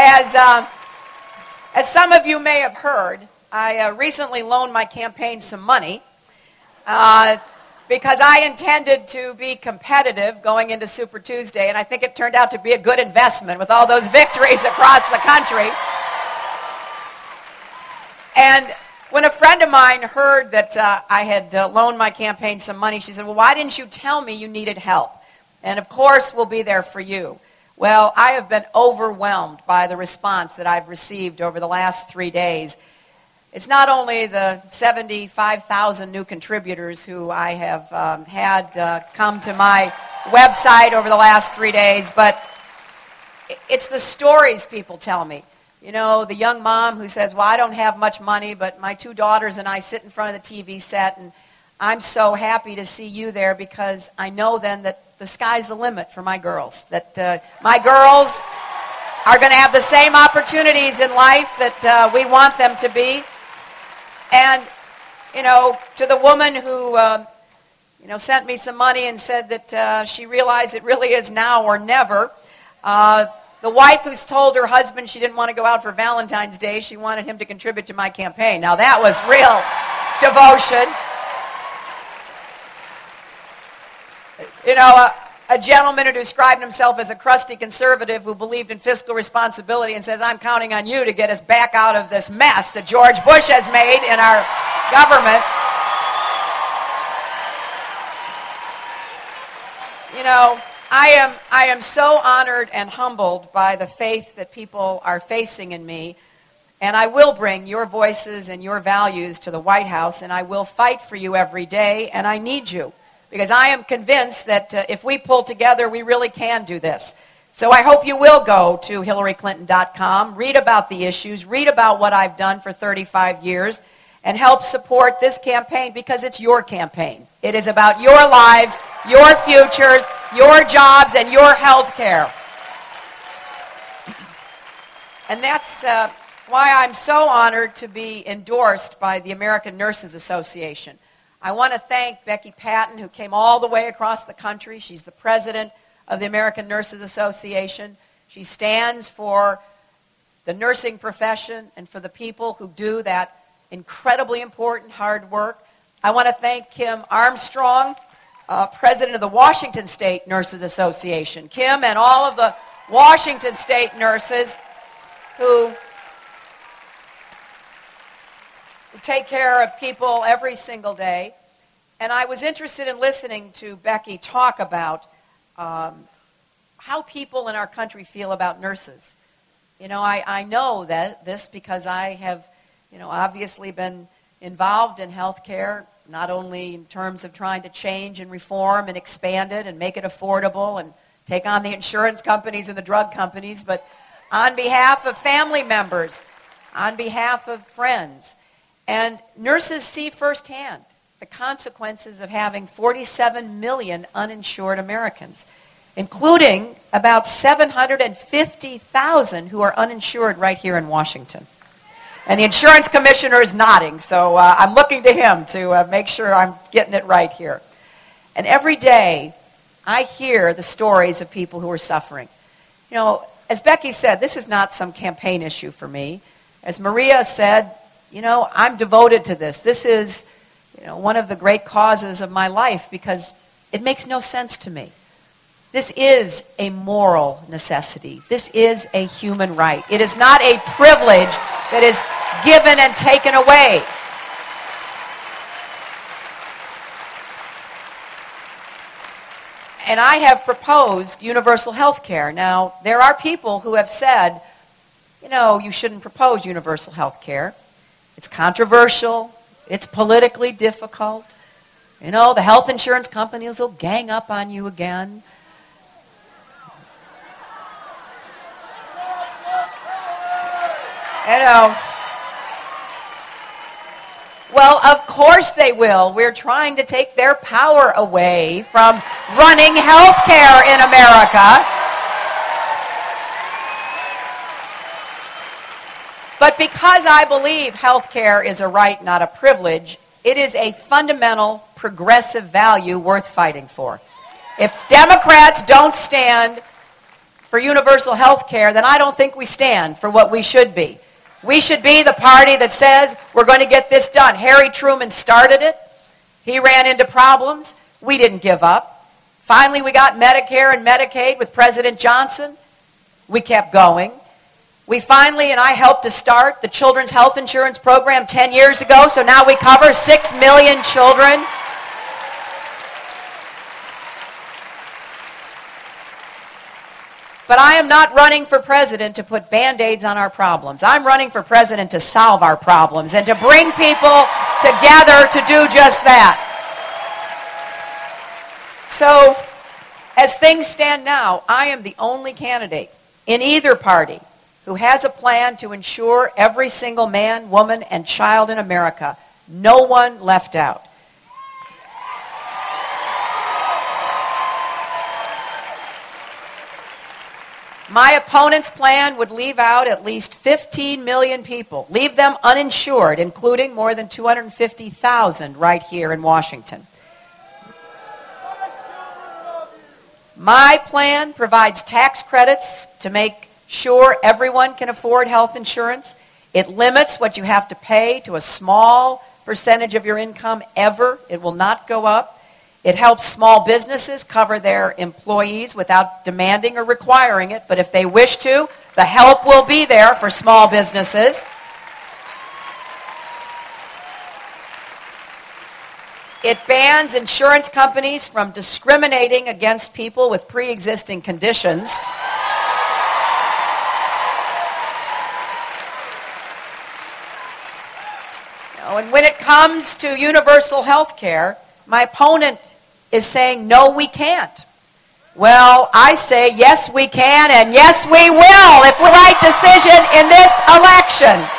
as some of you may have heard, I recently loaned my campaign some money because I intended to be competitive going into Super Tuesday, and I think it turned out to be a good investment with all those victories across the country. And when a friend of mine heard that I had loaned my campaign some money, she said, well, why didn't you tell me you needed help? And of course, we'll be there for you. Well, I have been overwhelmed by the response that I've received over the last 3 days. It's not only the 75,000 new contributors who I have had come to my website over the last 3 days, but it's the stories people tell me. You know, the young mom who says, well, I don't have much money, but my 2 daughters and I sit in front of the TV set, and I'm so happy to see you there because I know then that the sky's the limit for my girls, that my girls are going to have the same opportunities in life that we want them to be. And, you know, to the woman who, sent me some money and said that she realized it really is now or never, the wife who's told her husband she didn't want to go out for Valentine's Day, she wanted him to contribute to my campaign. Now that was real devotion. You know, a gentleman who described himself as a crusty conservative who believed in fiscal responsibility and says, I'm counting on you to get us back out of this mess that George Bush has made in our government. You know, I am so honored and humbled by the faith that people are facing in me, and I will bring your voices and your values to the White House, and I will fight for you every day, and I need you, because I am convinced that if we pull together, we really can do this. So I hope you will go to HillaryClinton.com, read about the issues, read about what I've done for 35 years, and help support this campaign because it's your campaign. It is about your lives, your futures, your jobs, and your health care. And that's why I'm so honored to be endorsed by the American Nurses Association. I want to thank Becky Patton, who came all the way across the country. She's the president of the American Nurses Association. She stands for the nursing profession and for the people who do that incredibly important hard work. I want to thank Kim Armstrong, president of the Washington State Nurses Association. Kim and all of the Washington State nurses who take care of people every single day. And I was interested in listening to Becky talk about how people in our country feel about nurses. You know, I know that this because I have, obviously been involved in health care, not only in terms of trying to change and reform and expand it and make it affordable and take on the insurance companies and the drug companies, but on behalf of family members, on behalf of friends. And nurses see firsthand the consequences of having 47 million uninsured Americans, including about 750,000 who are uninsured right here in Washington. And the insurance commissioner is nodding, so I'm looking to him to make sure I'm getting it right here. And every day, I hear the stories of people who are suffering. You know, as Becky said, this is not some campaign issue for me. As Maria said, I'm devoted to this. This is, one of the great causes of my life because it makes no sense to me. This is a moral necessity. This is a human right. It is not a privilege that is given and taken away. And I have proposed universal health care. Now, there are people who have said, you shouldn't propose universal health care. It's controversial. It's politically difficult. The health insurance companies will gang up on you again. Well, of course they will. We're trying to take their power away from running health care in America. But because I believe health care is a right, not a privilege, it is a fundamental progressive value worth fighting for. If Democrats don't stand for universal health care, then I don't think we stand for what we should be. We should be the party that says we're going to get this done. Harry Truman started it. He ran into problems. We didn't give up. Finally, we got Medicare and Medicaid with President Johnson. We kept going. We finally, and I helped to start the Children's Health Insurance Program 10 years ago, so now we cover 6 million children. But I am not running for president to put Band-Aids on our problems. I'm running for president to solve our problems and to bring people together to do just that. So, as things stand now, I am the only candidate in either party who has a plan to ensure every single man, woman, and child in America, no one left out. My opponent's plan would leave out at least 15 million people, leave them uninsured, including more than 250,000 right here in Washington. My plan provides tax credits to make sure everyone can afford health insurance. It limits what you have to pay to a small percentage of your income ever. It will not go up. It helps small businesses cover their employees without demanding or requiring it, but if they wish to, the help will be there for small businesses. It bans insurance companies from discriminating against people with pre-existing conditions. And when it comes to universal health care, my opponent is saying, no, we can't. Well, I say, yes, we can, and yes, we will if we make the right decision in this election.